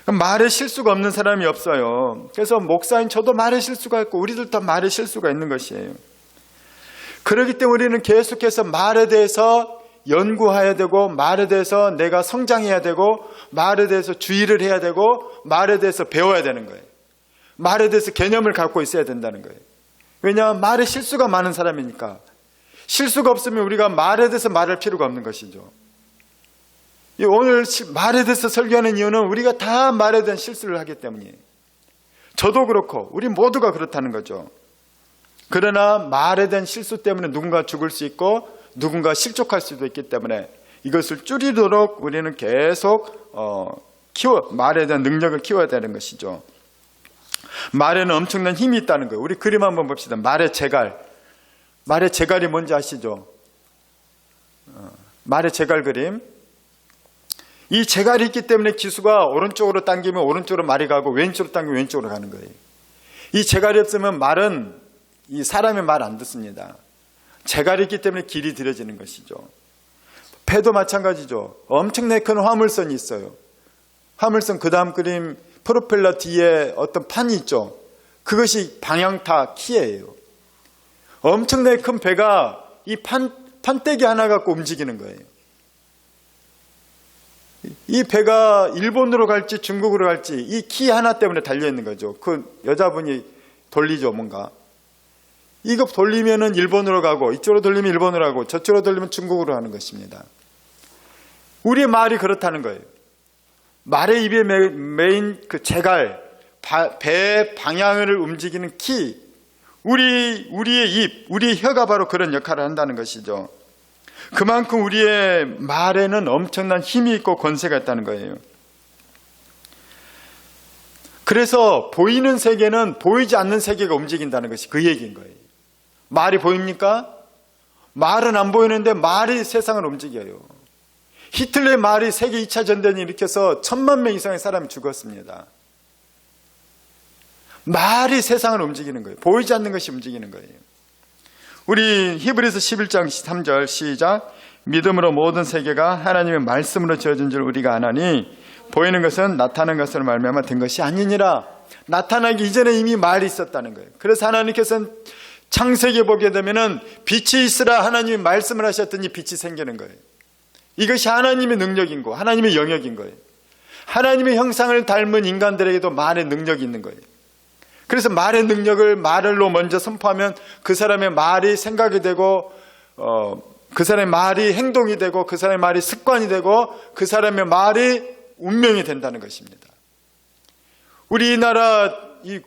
말에 실수가 없는 사람이 없어요. 그래서 목사인 저도 말에 실수가 있고 우리들 다 말에 실수가 있는 것이에요. 그렇기 때문에 우리는 계속해서 말에 대해서 연구해야 되고, 말에 대해서 내가 성장해야 되고, 말에 대해서 주의를 해야 되고, 말에 대해서 배워야 되는 거예요. 말에 대해서 개념을 갖고 있어야 된다는 거예요. 왜냐하면 말에 실수가 많은 사람이니까. 실수가 없으면 우리가 말에 대해서 말할 필요가 없는 것이죠. 오늘 말에 대해서 설교하는 이유는 우리가 다 말에 대한 실수를 하기 때문이에요. 저도 그렇고 우리 모두가 그렇다는 거죠. 그러나 말에 대한 실수 때문에 누군가 죽을 수 있고 누군가 실족할 수도 있기 때문에 이것을 줄이도록 우리는 계속 말에 대한 능력을 키워야 되는 것이죠. 말에는 엄청난 힘이 있다는 거예요. 우리 그림 한번 봅시다. 말의 제갈. 말의 제갈이 뭔지 아시죠? 말의 제갈 그림. 이 제갈이 있기 때문에 기수가 오른쪽으로 당기면 오른쪽으로 말이 가고 왼쪽으로 당기면 왼쪽으로 가는 거예요. 이 제갈이 없으면 말은 이 사람의 말 안 듣습니다. 제갈이 있기 때문에 길이 들여지는 것이죠. 배도 마찬가지죠. 엄청나게 큰 화물선이 있어요. 화물선 그 다음 그림 프로펠러 뒤에 어떤 판이 있죠. 그것이 방향타 키예요. 엄청나게 큰 배가 이 판때기 하나 갖고 움직이는 거예요. 이 배가 일본으로 갈지 중국으로 갈지 이 키 하나 때문에 달려있는 거죠. 그 여자분이 돌리죠, 뭔가. 이거 돌리면은 일본으로 가고, 이쪽으로 돌리면 일본으로 가고, 저쪽으로 돌리면 중국으로 가는 것입니다. 우리의 말이 그렇다는 거예요. 말의 입에 메인 그 제갈, 배의 방향을 움직이는 키, 우리의 입, 우리의 혀가 바로 그런 역할을 한다는 것이죠. 그만큼 우리의 말에는 엄청난 힘이 있고 권세가 있다는 거예요. 그래서 보이는 세계는 보이지 않는 세계가 움직인다는 것이 그 얘기인 거예요. 말이 보입니까? 말은 안 보이는데 말이 세상을 움직여요. 히틀러의 말이 세계 2차 전쟁을 일으켜서 1000만 명 이상의 사람이 죽었습니다. 말이 세상을 움직이는 거예요. 보이지 않는 것이 움직이는 거예요. 우리 히브리서 11장 3절 시작. 믿음으로 모든 세계가 하나님의 말씀으로 지어진 줄 우리가 아나니 보이는 것은 나타난 것으로 말미암아 된 것이 아니니라. 나타나기 이전에 이미 말이 있었다는 거예요. 그래서 하나님께서는 창세기에 보게 되면은 빛이 있으라 하나님이 말씀을 하셨더니 빛이 생기는 거예요. 이것이 하나님의 능력인 거, 하나님의 영역인 거예요. 하나님의 형상을 닮은 인간들에게도 말의 능력이 있는 거예요. 그래서 말의 능력을 말로 먼저 선포하면 그 사람의 말이 생각이 되고 그 사람의 말이 행동이 되고 그 사람의 말이 습관이 되고 그 사람의 말이 운명이 된다는 것입니다. 우리나라 이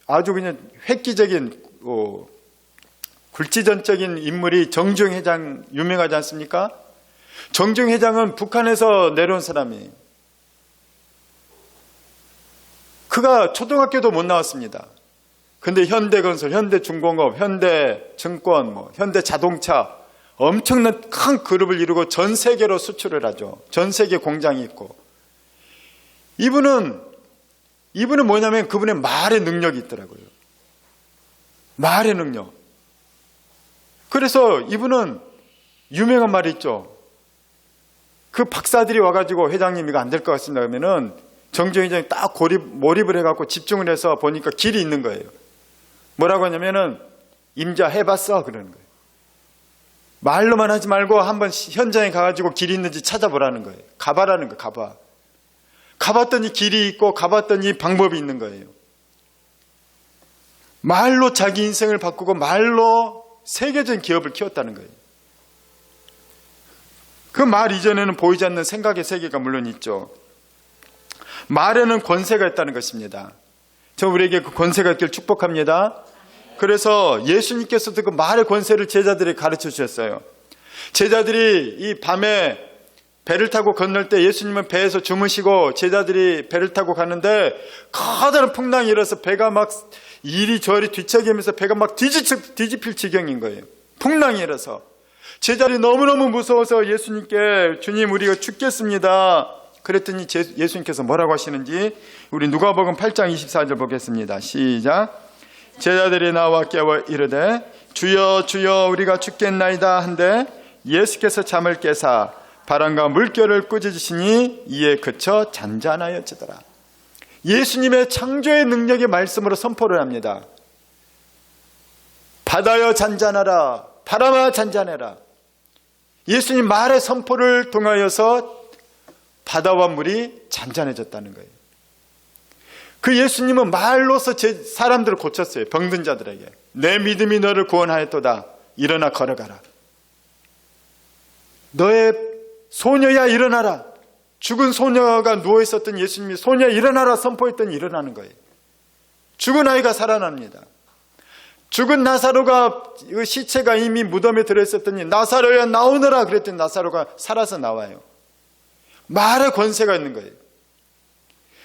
아주 그냥 획기적인 굴지전적인 인물이 정주영 회장 유명하지 않습니까? 정주영 회장은 북한에서 내려온 사람이에요. 그가 초등학교도 못 나왔습니다. 근데 현대건설, 현대중공업, 현대증권, 현대자동차 엄청난 큰 그룹을 이루고 전 세계로 수출을 하죠. 전 세계 공장이 있고. 이분은 뭐냐면 그분의 말의 능력이 있더라고요. 말의 능력. 그래서 이분은 유명한 말이 있죠. 그 박사들이 와가지고 회장님 이거 안 될 것 같습니다. 그러면은 정주영 회장이 딱 몰입을 해갖고 집중을 해서 보니까 길이 있는 거예요. 뭐라고 하냐면은 임자 해봤어 그러는 거예요. 말로만 하지 말고 한번 현장에 가가지고 길이 있는지 찾아보라는 거예요. 가봐라는 거예요. 가봐. 가봤더니 길이 있고 가봤더니 방법이 있는 거예요. 말로 자기 인생을 바꾸고 말로 세계적인 기업을 키웠다는 거예요. 그 말 이전에는 보이지 않는 생각의 세계가 물론 있죠. 말에는 권세가 있다는 것입니다. 저 우리에게 그 권세가 있길 축복합니다. 그래서 예수님께서도 그 말의 권세를 제자들에게 가르쳐 주셨어요. 제자들이 이 밤에 배를 타고 건널 때 예수님은 배에서 주무시고 제자들이 배를 타고 가는데 커다란 풍랑이 일어서 배가 막 이리저리 뒤척이면서 배가 막 뒤집힐 지경인 거예요. 풍랑이 일어서 제자들이 너무너무 무서워서 예수님께 주님 우리가 죽겠습니다. 그랬더니 예수님께서 뭐라고 하시는지 우리 누가복음 8장 24절 보겠습니다. 시작. 제자들이 나와 깨워 이르되 주여 주여 우리가 죽겠나이다 한데 예수께서 잠을 깨사 바람과 물결을 꾸짖으시니 이에 그쳐 잔잔하여지더라. 예수님의 창조의 능력의 말씀으로 선포를 합니다. 바다여 잔잔하라, 바람아 잔잔해라. 예수님 말의 선포를 통하여서 바다와 물이 잔잔해졌다는 거예요. 그 예수님은 말로서 사람들을 고쳤어요. 병든 자들에게. 내 믿음이 너를 구원하였도다. 일어나 걸어가라. 너의 소녀야 일어나라. 죽은 소녀가 누워있었던 예수님이 소녀야 일어나라 선포했더니 일어나는 거예요. 죽은 아이가 살아납니다. 죽은 나사로가 그 시체가 이미 무덤에 들어있었더니 나사로야 나오너라 그랬더니 나사로가 살아서 나와요. 말의 권세가 있는 거예요.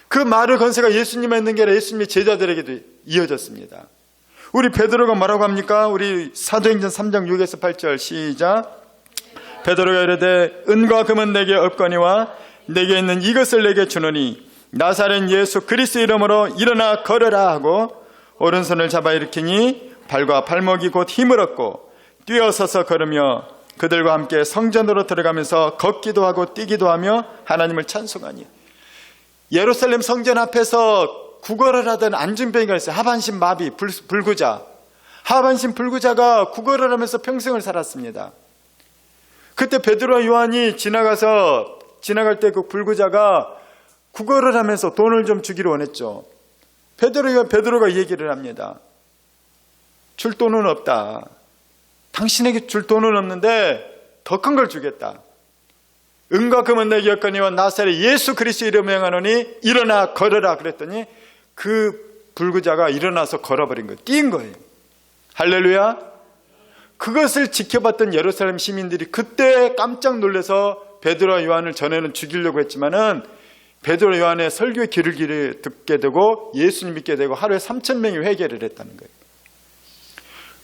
그 말의 권세가 예수님에 있는 게 아니라 예수님의 제자들에게도 이어졌습니다. 우리 베드로가 뭐라고 합니까? 우리 사도행전 3장 6에서 8절 시작. 베드로가 이르되 은과 금은 내게 없거니와 내게 있는 이것을 내게 주노니 나사렛 예수 그리스도 이름으로 일어나 걸으라 하고 오른손을 잡아 일으키니 발과 발목이 곧 힘을 얻고 뛰어서서 걸으며 그들과 함께 성전으로 들어가면서 걷기도 하고 뛰기도 하며 하나님을 찬송하니. 예루살렘 성전 앞에서 구걸을 하던 안진뱅이가 있어요. 하반신 마비, 불구자. 하반신 불구자가 구걸을 하면서 평생을 살았습니다. 그때 베드로와 요한이 지나갈 때 그 불구자가 구걸을 하면서 돈을 좀 주기를 원했죠. 베드로가 이 얘기를 합니다. 줄 돈은 없다. 당신에게 줄 돈은 없는데 더 큰 걸 주겠다. 은과 금은 내게 없거니와 나사렛 예수 그리스도 이름으로 명하노니 일어나 걸어라 그랬더니 그 불구자가 일어나서 걸어버린 거예요. 뛴 거예요. 할렐루야. 그것을 지켜봤던 예루살렘 시민들이 그때 깜짝 놀라서 베드로와 요한을 전에는 죽이려고 했지만은 베드로 요한의 설교의 길을 듣게 되고 예수님 믿게 되고 하루에 3,000명이 회개를 했다는 거예요.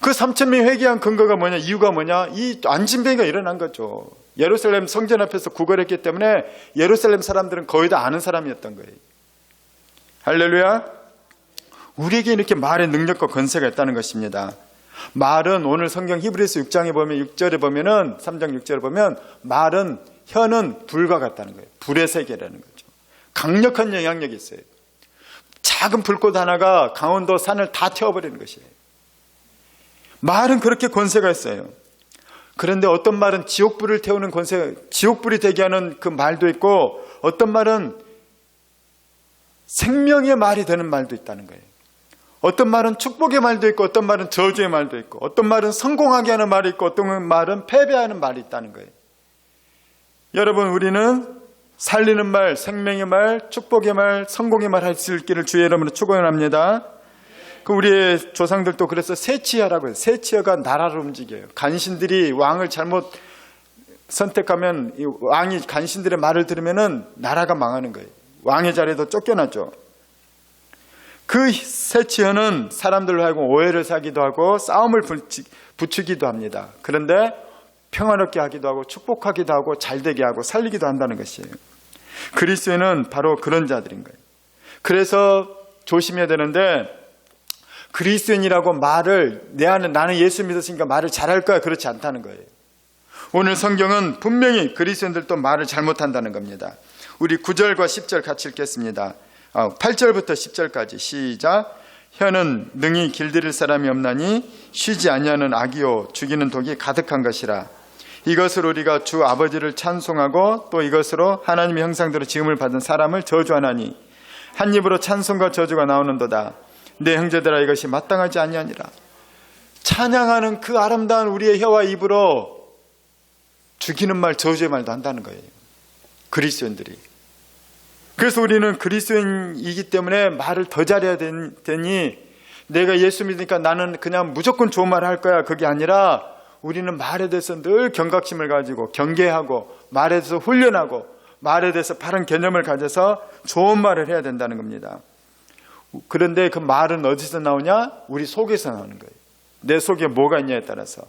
그 3,000명이 회개한 근거가 뭐냐? 이유가 뭐냐? 이 안진뱅이가 일어난 거죠. 예루살렘 성전 앞에서 구걸했기 때문에 예루살렘 사람들은 거의 다 아는 사람이었던 거예요. 할렐루야. 우리에게 이렇게 말의 능력과 권세가 있다는 것입니다. 말은 오늘 성경 히브리서 6장에 보면 6절에 보면은 3장 6절에 보면 말은 혀는 불과 같다는 거예요. 불의 세계라는 거죠. 강력한 영향력이 있어요. 작은 불꽃 하나가 강원도 산을 다 태워버리는 것이에요. 말은 그렇게 권세가 있어요. 그런데 어떤 말은 지옥불을 태우는 권세, 지옥불이 되게 하는 그 말도 있고 어떤 말은 생명의 말이 되는 말도 있다는 거예요. 어떤 말은 축복의 말도 있고 어떤 말은 저주의 말도 있고 어떤 말은 성공하게 하는 말이 있고 어떤 말은 패배하는 말이 있다는 거예요. 여러분, 우리는 살리는 말, 생명의 말, 축복의 말, 성공의 말 할 수 있기를 주의 이름으로 축원합니다. 그 우리의 조상들도 그래서 세치어라고 해요. 세치어가 나라를 움직여요. 간신들이 왕을 잘못 선택하면 이 왕이 간신들의 말을 들으면은 나라가 망하는 거예요. 왕의 자리에도 쫓겨나죠. 그 세치어는 사람들로 하여금 오해를 사기도 하고 싸움을 부추기도 합니다. 그런데 평화롭게 하기도 하고 축복하기도 하고 잘되게 하고 살리기도 한다는 것이에요. 그리스도인은 바로 그런 자들인 거예요. 그래서 조심해야 되는데 그리스도인이라고 말을 내 안에 나는 예수 믿었으니까 말을 잘할 거야 그렇지 않다는 거예요. 오늘 성경은 분명히 그리스도인들도 말을 잘못한다는 겁니다. 우리 9절과 10절 같이 읽겠습니다. 8절부터 10절까지 시작. 혀는 능히 길들일 사람이 없나니 쉬지 아니하는 악이요 죽이는 독이 가득한 것이라. 이것으로 우리가 주 아버지를 찬송하고 또 이것으로 하나님의 형상대로 지음을 받은 사람을 저주하나니 한 입으로 찬송과 저주가 나오는도다. 내 형제들아 이것이 마땅하지 아니하니라. 찬양하는 그 아름다운 우리의 혀와 입으로 죽이는 말 저주의 말도 한다는 거예요. 그리스도인들이. 그래서 우리는 그리스도인이기 때문에 말을 더 잘해야 되니 내가 예수 믿으니까 나는 그냥 무조건 좋은 말을 할 거야 그게 아니라 우리는 말에 대해서 늘 경각심을 가지고 경계하고 말에 대해서 훈련하고 말에 대해서 바른 개념을 가져서 좋은 말을 해야 된다는 겁니다. 그런데 그 말은 어디서 나오냐? 우리 속에서 나오는 거예요. 내 속에 뭐가 있냐에 따라서.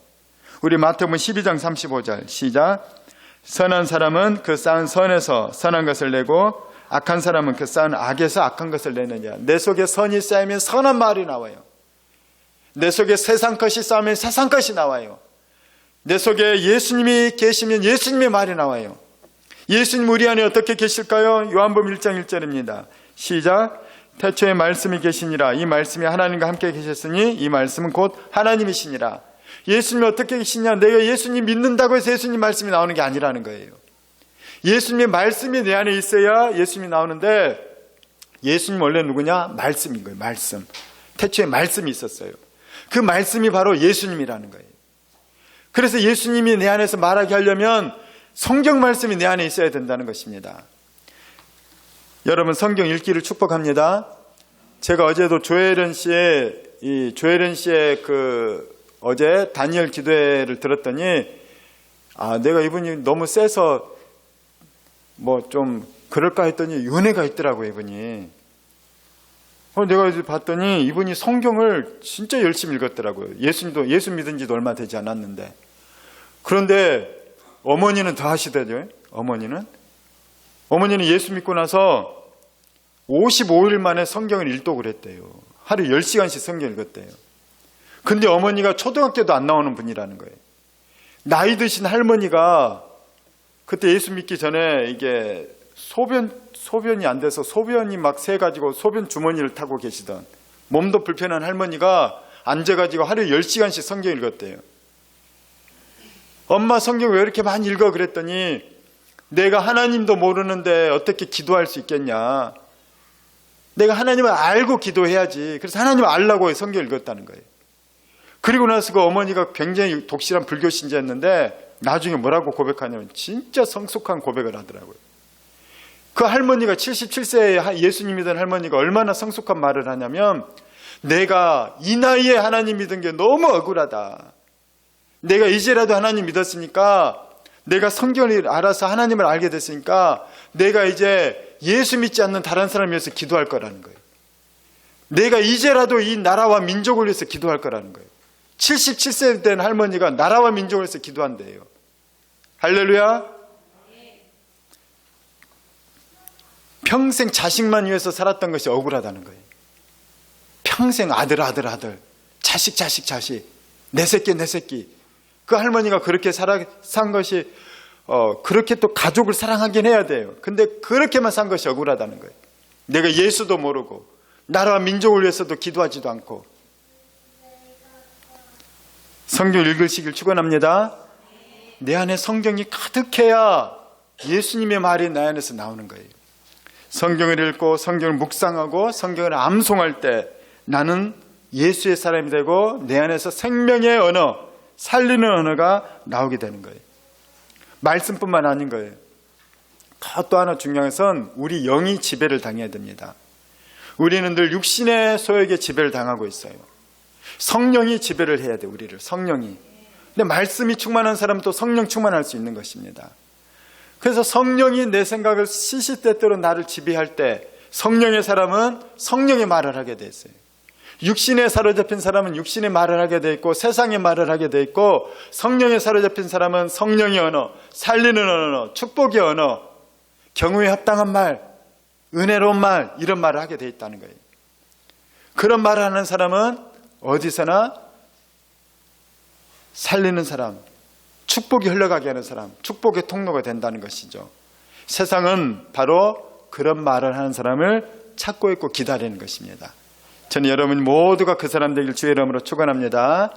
우리 마태복음 12장 35절 시작. 선한 사람은 그 쌓은 선에서 선한 것을 내고 악한 사람은 그 쌓은 악에서 악한 것을 내느냐. 내 속에 선이 쌓이면 선한 말이 나와요. 내 속에 세상 것이 쌓이면 세상 것이 나와요. 내 속에 예수님이 계시면 예수님의 말이 나와요. 예수님 우리 안에 어떻게 계실까요? 요한복음 1장 1절입니다. 시작. 태초에 말씀이 계시니라. 이 말씀이 하나님과 함께 계셨으니 이 말씀은 곧 하나님이시니라. 예수님이 어떻게 계시냐? 내가 예수님 믿는다고 해서 예수님 말씀이 나오는 게 아니라는 거예요. 예수님의 말씀이 내 안에 있어야 예수님이 나오는데, 예수님 원래 누구냐? 말씀인 거예요. 말씀. 태초에 말씀이 있었어요. 그 말씀이 바로 예수님이라는 거예요. 그래서 예수님이 내 안에서 말하게 하려면 성경 말씀이 내 안에 있어야 된다는 것입니다. 여러분, 성경 읽기를 축복합니다. 제가 어제도 조혜련 씨의 어제 다니엘 기도회를 들었더니, 내가 이분이 너무 세서 뭐 좀 그럴까 했더니 은혜가 있더라고요, 이분이. 내가 이제 봤더니 이분이 성경을 진짜 열심히 읽었더라고요. 예수 믿은 지도 얼마 되지 않았는데. 그런데 어머니는 더 하시더라고요. 어머니는 예수 믿고 나서 55일 만에 성경을 읽독을 했대요. 하루 10시간씩 성경 읽었대요. 근데 어머니가 초등학교도 안 나오는 분이라는 거예요. 나이 드신 할머니가 그때 예수 믿기 전에 이게 소변이 안 돼서 소변이 막 새가지고 소변 주머니를 타고 계시던 몸도 불편한 할머니가 앉아가지고 하루에 10시간씩 성경 읽었대요. 엄마 성경 왜 이렇게 많이 읽어? 그랬더니 내가 하나님도 모르는데 어떻게 기도할 수 있겠냐. 내가 하나님을 알고 기도해야지. 그래서 하나님을 알라고 성경 읽었다는 거예요. 그리고 나서 그 어머니가 굉장히 독실한 불교 신자였는데 나중에 뭐라고 고백하냐면 진짜 성숙한 고백을 하더라고요. 그 할머니가 77세에 예수님 믿은 할머니가 얼마나 성숙한 말을 하냐면, 내가 이 나이에 하나님 믿은 게 너무 억울하다. 내가 이제라도 하나님 믿었으니까, 내가 성경을 알아서 하나님을 알게 됐으니까 내가 이제 예수 믿지 않는 다른 사람을 위해서 기도할 거라는 거예요. 내가 이제라도 이 나라와 민족을 위해서 기도할 거라는 거예요. 77세 된 할머니가 나라와 민족을 위해서 기도한대요. 할렐루야. 평생 자식만 위해서 살았던 것이 억울하다는 거예요. 평생 아들 자식 내 새끼. 그 할머니가 그렇게 산 것이 그렇게 또 가족을 사랑하긴 해야 돼요. 근데 그렇게만 산 것이 억울하다는 거예요. 내가 예수도 모르고 나라와 민족을 위해서도 기도하지도 않고. 성경 읽으시길 축원합니다. 내 안에 성경이 가득해야 예수님의 말이 내 안에서 나오는 거예요. 성경을 읽고 성경을 묵상하고 성경을 암송할 때 나는 예수의 사람이 되고 내 안에서 생명의 언어, 살리는 언어가 나오게 되는 거예요. 말씀뿐만 아닌 거예요. 또 하나 중요한 것은 우리 영이 지배를 당해야 됩니다. 우리는 늘 육신의 소욕에 지배를 당하고 있어요. 성령이 지배를 해야 돼요. 우리를, 성령이. 근데 말씀이 충만한 사람은 또 성령 충만할 수 있는 것입니다. 그래서 성령이 내 생각을 시시때때로 나를 지배할 때 성령의 사람은 성령의 말을 하게 돼 있어요. 육신에 사로잡힌 사람은 육신의 말을 하게 돼 있고 세상의 말을 하게 돼 있고, 성령에 사로잡힌 사람은 성령의 언어, 살리는 언어, 축복의 언어, 경우에 합당한 말, 은혜로운 말, 이런 말을 하게 돼 있다는 거예요. 그런 말을 하는 사람은 어디서나 살리는 사람, 축복이 흘러가게 하는 사람, 축복의 통로가 된다는 것이죠. 세상은 바로 그런 말을 하는 사람을 찾고 있고 기다리는 것입니다. 저는 여러분 모두가 그 사람 되길 주의 이름으로 축원합니다.